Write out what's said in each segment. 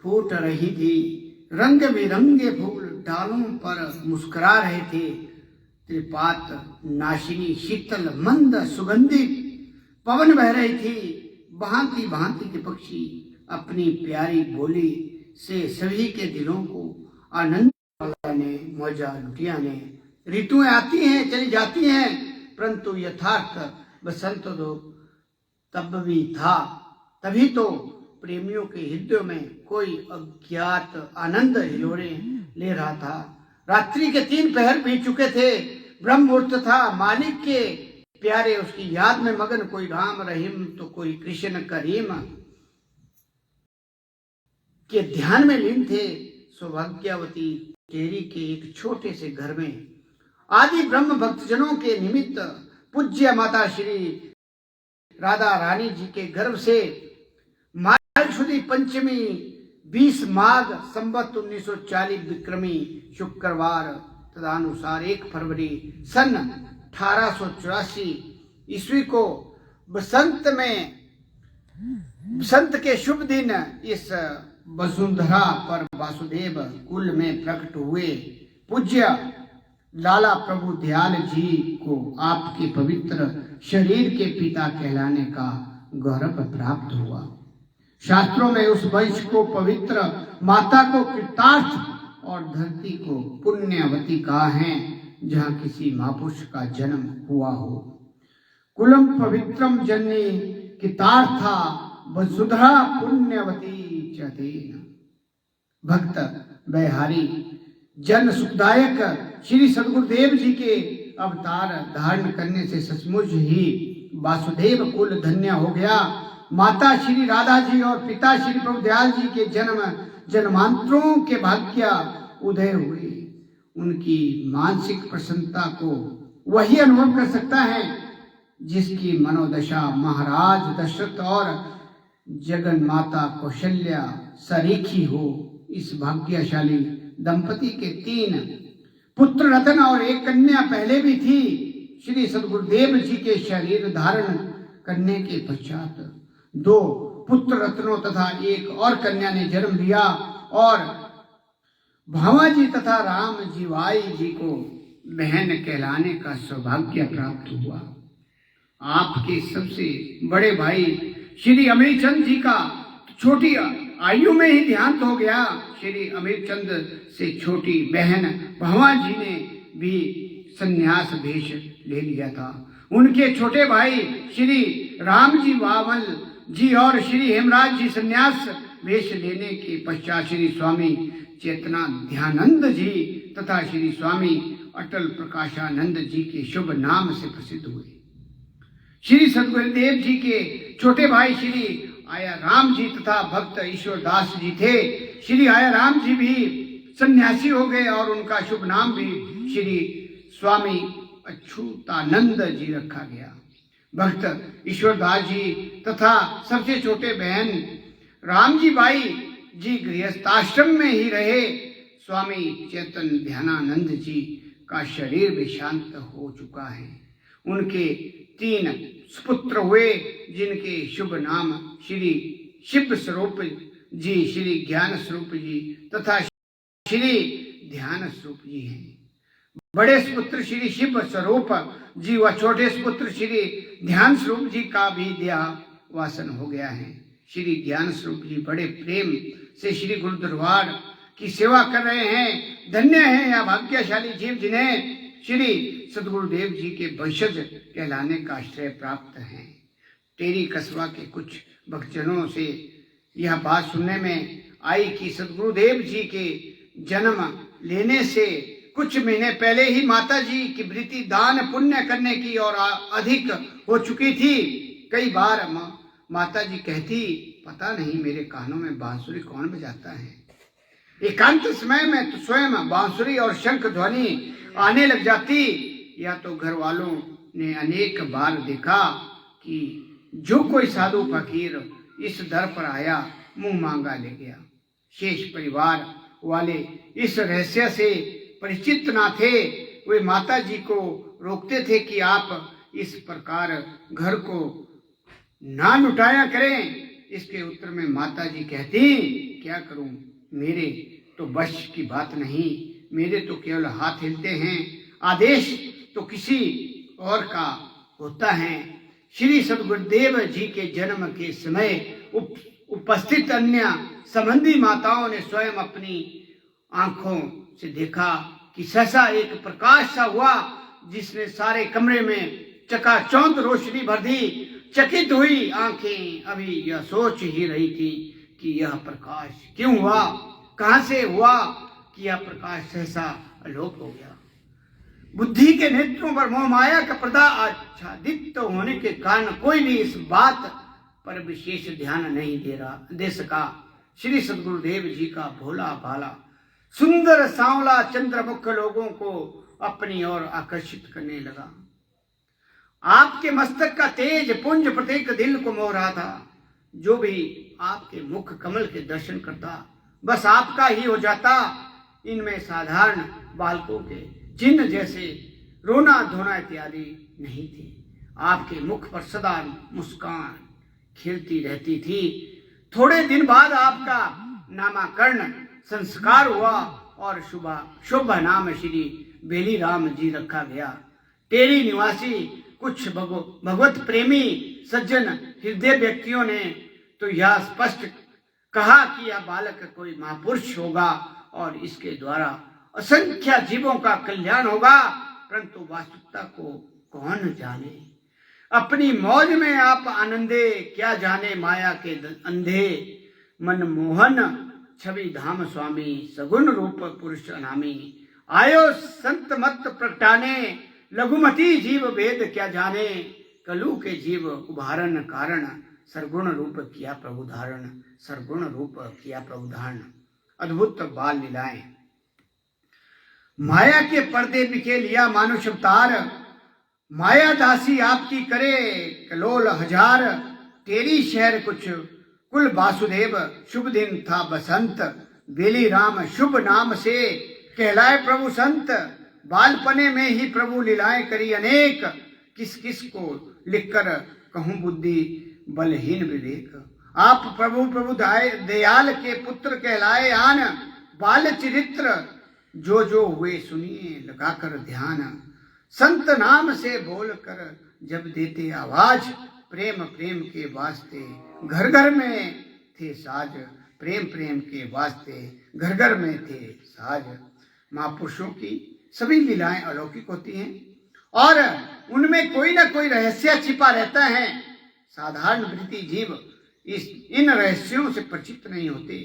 फूट रही थी, रंग बिरंगे फूल डालों पर मुस्कुरा रहे थे। त्रिपात नाशिनी शीतल मंद सुगंधित पवन बह रही थी। भांति भांति के पक्षी अपनी प्यारी बोली से सभी के दिलों को आनंद ने मौजा लुटिया ने। ऋतुएं आती हैं चली जाती हैं, परंतु यथार्थ बसंत तो तब भी था। तभी तो प्रेमियों के हृदयों में कोई अज्ञात आनंद हिलोरे ले रहा था। रात्रि के 3 पहर बीत चुके थे। ब्रह्म मुहूर्त था। मालिक के प्यारे उसकी याद में मगन, कोई राम रहीम तो कोई कृष्ण करीम के ध्यान में लीन थे। सौभाग्यवती टेरी के एक छोटे से घर में आदि ब्रह्म भक्तजनों के निमित्त पूज्य माता श्री राधा रानी जी के गर्भ से मालशुदी पंचमी 20 माघ संवत 1940 विक्रमी शुक्रवार तदनुसार 1 फरवरी सन 1884 ईस्वी को बसंत के शुभ दिन इस वसुंधरा पर वासुदेव कुल में प्रकट हुए पूज्य लाला प्रभु दयाल जी को आपके पवित्र शरीर के पिता कहलाने का गौरव प्राप्त हुआ। शास्त्रों में उस वंश को पवित्र, माता को कृतार्थ और धरती को पुण्यवती कहा है जहाँ किसी महापुरुष का जन्म हुआ हो। कुलम पवित्रम जननी कृतार्था वसुधरा पुण्यवती चतेन। भक्त बहारी जन सुखदायक श्री सदगुरुदेव जी के अवतार धारण करने से सचमुच ही वासुदेव कुल धन्य हो गया। माता श्री राधा जी और पिता श्री प्रभु दयाल जी के जन्मांतरों के भाग्य उदय हुए। उनकी मानसिक प्रसन्नता को वही अनुभव कर सकता है जिसकी मनोदशा महाराज दशरथ और जगन माता कौशल्या सरीखी हो। इस भाग्यशाली दंपति के 3 पुत्र रत्न और 1 कन्या पहले भी थी। श्री सदगुरुदेव जी के शरीर धारण करने के पश्चात 2 पुत्र रत्नों तथा 1 और कन्या ने जन्म लिया और भावा जी तथा राम जीवाई जी को बहन कहलाने का सौभाग्य प्राप्त हुआ। आपके सबसे बड़े भाई श्री अमीरचंद जी का छोटी आयु में ही देहांत हो गया। श्री अमीरचंद से छोटी बहन भावा जी ने भी संन्यास भेष ले लिया था। उनके छोटे भाई श्री राम जी वावल जी और श्री हेमराज जी संन्यास भेष लेने के पश्चात श्री स्वामी चेतना ध्यानंद जी तथा श्री स्वामी अटल प्रकाशानंद जी के शुभ नाम से प्रसिद्ध हुए। श्री सदगुरुदेव जी के छोटे भाई श्री आया राम जी तथा भक्त ईश्वरदास जी थे। श्री आया राम जी भी सन्यासी हो गए और उनका शुभ नाम भी श्री स्वामी अच्युतानंद जी रखा गया। भक्त ईश्वरदास जी तथा सबसे छोटे बहन राम जी बाई जी गृहस्थाश्रम में ही रहे। स्वामी चेतन ध्यानानंद जी का शरीर भी शांत हो चुका है। उनके 3 सुपुत्र हुए जिनके शुभ नाम श्री शिव स्वरूप जी, श्री ज्ञान स्वरूप जी तथा श्री ध्यान स्वरूप जी हैं। बड़े सुपुत्र श्री शिव स्वरूप जी व छोटे सुपुत्र श्री ध्यान स्वरूप जी का भी देहावासन हो गया है। श्री ज्ञान स्वरूप जी बड़े प्रेम से श्री गुरु दरबार की सेवा कर रहे हैं। धन्य है या भाग्यशाली जीव जिन्हें श्री सदगुरुदेव जी के वंशज कहलाने का श्रेय प्राप्त है। टेरी कस्बा के कुछ भक्तजनों से यह बात सुनने में आई कि सदगुरुदेव जी के जन्म लेने से कुछ महीने पहले ही माता जी की वृत्ति दान पुण्य करने की और अधिक हो चुकी थी। कई बार माता जी कहती, पता नहीं मेरे कानों में बांसुरी कौन बजाता है। एकांत समय में तो स्वयं बांसुरी और शंख ध्वनि आने लग जाती। या तो घर वालों ने अनेक बार देखा कि जो कोई साधु फकीर इस दर पर आया मुंह मांगा ले गया। शेष परिवार वाले इस रहस्य से परिचित ना थे। वे माता जी को रोकते थे कि आप इस प्रकार घर को ना लुटाया करें। इसके उत्तर में माता जी कहती क्या करूं, मेरे तो बश की बात नहीं, मेरे तो केवल हाथ हिलते हैं, आदेश तो किसी और का होता है। श्री सद्गुरुदेव जी के जन्म के समय उपस्थित अन्य संबंधी माताओं ने स्वयं अपनी आंखों से देखा कि सहसा एक प्रकाश सा हुआ जिसने सारे कमरे में चकाचौंध रोशनी भर दी। चकित हुई आंखें अभी यह सोच ही रही थी कि यह प्रकाश क्यों हुआ, कहां से हुआ कि यह प्रकाश सहसा अलोप हो गया। बुद्धि के नेत्रों पर मोह माया का पर्दा आच्छादित होने के कारण कोई भी इस बात पर विशेष ध्यान नहीं दे सका। श्री सद्गुरुदेव जी का भोला भाला सुंदर सांवला चंद्रमुख लोगों को अपनी ओर आकर्षित करने लगा। आपके मस्तक का तेज पुंज प्रत्येक दिल को मोह रहा था। जो भी आपके मुख कमल के दर्शन करता बस आपका ही हो जाता। इनमें साधारण बालकों के चिन्ह जैसे रोना धोना इत्यादि नहीं थे। आपके मुख पर सदा मुस्कान खिलती रहती थी। थोड़े दिन बाद आपका नामकरण संस्कार हुआ और शुभ नाम श्री बेली राम जी रखा गया। टेरी निवासी कुछ भगवत प्रेमी सज्जन हृदय व्यक्तियों ने तो यह स्पष्ट कहा कि यह बालक कोई महापुरुष होगा और इसके द्वारा असंख्य जीवों का कल्याण होगा, परंतु वास्तविकता को कौन जाने। अपनी मौज में आप आनंदे, क्या जाने माया के अंधे। मनमोहन छवि धाम स्वामी, सगुण रूप पुरुष अनामी। आयो संत मत प्रगटाने, लघुमती जीव भेद क्या जाने। कलु के जीव उभारण कारण, सरगुण रूप किया प्रभु धारण, सरगुण रूप किया प्रभु धारण। अद्भुत बाल लीलाएं। माया के पर्दे बिखे लिया मानुष अवतार, माया दासी आपकी करे कलोल हजार। तेरी शहर कुछ कुल वासुदेव, शुभ दिन था बसंत। बेली राम शुभ नाम से कहलाए प्रभु संत। बालपने में ही प्रभु लीलाएं करी अनेक, किस किस को लिखकर कहूं बुद्धि बलहीन विवेक। आप प्रभु दयाल के पुत्र कहलाए आन। बाल चरित्र जो हुए सुनिए लगाकर ध्यान। संत नाम से बोल कर जब देते आवाज, प्रेम प्रेम के वास्ते घर घर में थे साज। प्रेम प्रेम के वास्ते घर घर में थे साज। महापुरुषों की सभी लीलाएं अलौकिक होती हैं और उनमें कोई ना कोई रहस्य छिपा रहता है। साधारण वृत्ति जीव इन रहस्यों से परिचित नहीं होते।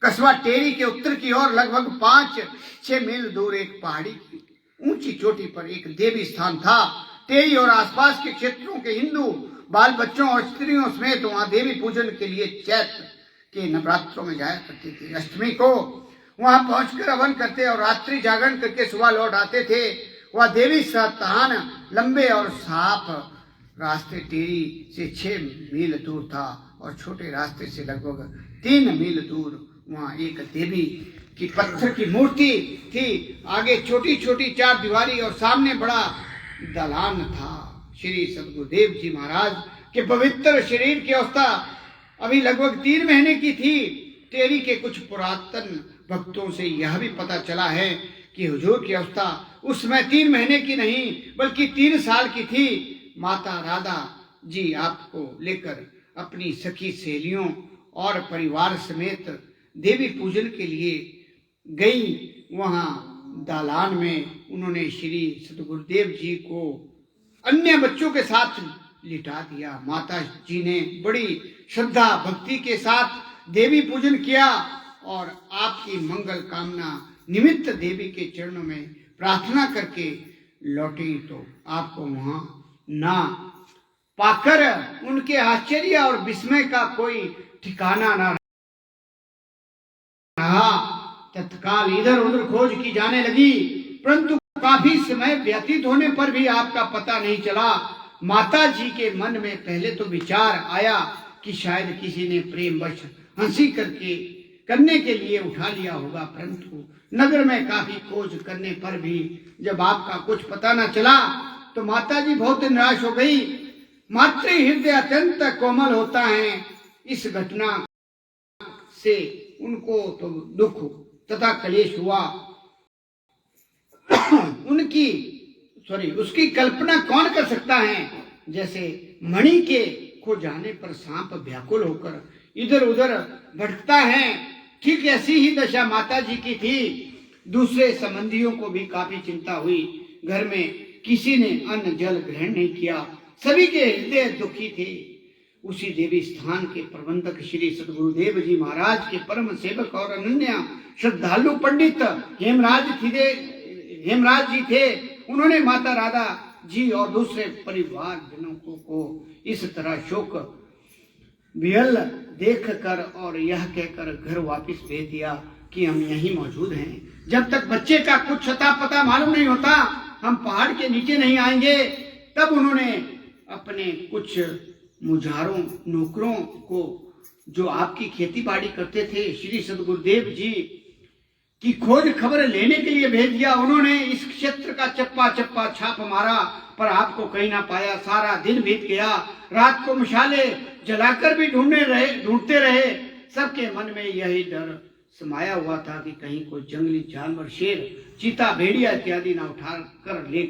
कस्बा टेरी के उत्तर की ओर लगभग 5-6 मील दूर एक पहाड़ी की ऊंची चोटी पर एक देवी स्थान था। टेरी और आसपास के क्षेत्रों के हिंदू बाल बच्चों और स्त्रियों समेत वहां देवी पूजन के लिए चैत्र के नवरात्रों में जाया करते थे। अष्टमी को वहां पहुंचकर हवन करते और रात्रि जागरण करके सुबह लौट आते थे। वह देवी स्थान लंबे और साफ रास्ते टेरी से 6 मील दूर था और छोटे रास्ते से लगभग 3 मील दूर वहां एक देवी की पत्थर की मूर्ति थी। आगे छोटी छोटी 4 दीवारी और सामने बड़ा दलान था। श्री सद्गुरुदेव जी महाराज के पवित्र शरीर की अवस्था अभी लगभग 3 महीने की थी। टेरी के कुछ पुरातन भक्तों से यह भी पता चला है कि हुजूर की अवस्था उस समय 3 महीने की नहीं बल्कि 3 साल की थी। माता राधा जी आपको लेकर अपनी सखी सहेलियों और परिवार समेत देवी पूजन के लिए गई। वहां दालान में उन्होंने श्री सद्गुरुदेव जी को अन्य बच्चों के साथ लिटा दिया। माता जी ने बड़ी श्रद्धा भक्ति के साथ देवी पूजन किया और आपकी मंगल कामना निमित्त देवी के चरणों में प्रार्थना करके लौटी तो आपको वहां ना पाकर उनके आश्चर्य और विस्मय का कोई ठिकाना न रहा। तत्काल इधर उधर खोज की जाने लगी, परंतु काफी समय व्यतीत होने पर भी आपका पता नहीं चला। माता जी के मन में पहले तो विचार आया कि शायद किसी ने प्रेमवश हंसी करने के लिए उठा लिया होगा, परंतु नगर में काफी खोज करने पर भी जब आपका कुछ पता न चला तो माता जी बहुत निराश हो गई। मातृ हृदय अत्यंत कोमल होता है। इस घटना से उनको तो दुख तथा क्लेश हुआ। उसकी कल्पना कौन कर सकता है। जैसे मणि के खो जाने पर सांप व्याकुल होकर इधर उधर भटकता है, ठीक ऐसी ही दशा माता जी की थी। दूसरे संबंधियों को भी काफी चिंता हुई। घर में किसी ने अन्न जल ग्रहण नहीं किया, सभी के हृदय दुखी थे। उसी देवी स्थान के प्रबंधक श्री सदगुरुदेव जी महाराज के परम सेवक और अनन्य श्रद्धालु पंडित हेमराज जी थे। उन्होंने माता राधा जी और दूसरे परिवार जनों को इस तरह शोक विहल देखकर और यह कहकर घर वापस भेज दिया कि हम यहीं मौजूद हैं। जब तक बच्चे का कुछ अता पता मालूम नहीं होता, हम पहाड़ के नीचे नहीं आएंगे। तब उन्होंने अपने कुछ मुजारों नौकरों को, जो आपकी खेती बाड़ी करते थे, श्री सदगुरुदेव जी की खोज खबर लेने के लिए भेज दिया। उन्होंने इस क्षेत्र का चप्पा चप्पा छाप मारा, पर आपको कहीं ना पाया। सारा दिन बीत गया, रात को मशाले जलाकर भी ढूंढते रहे। सबके मन में यही डर समाया हुआ था कि कहीं कोई जंगली जानवर, शेर, चीता, भेड़िया इत्यादि ना उठा कर ले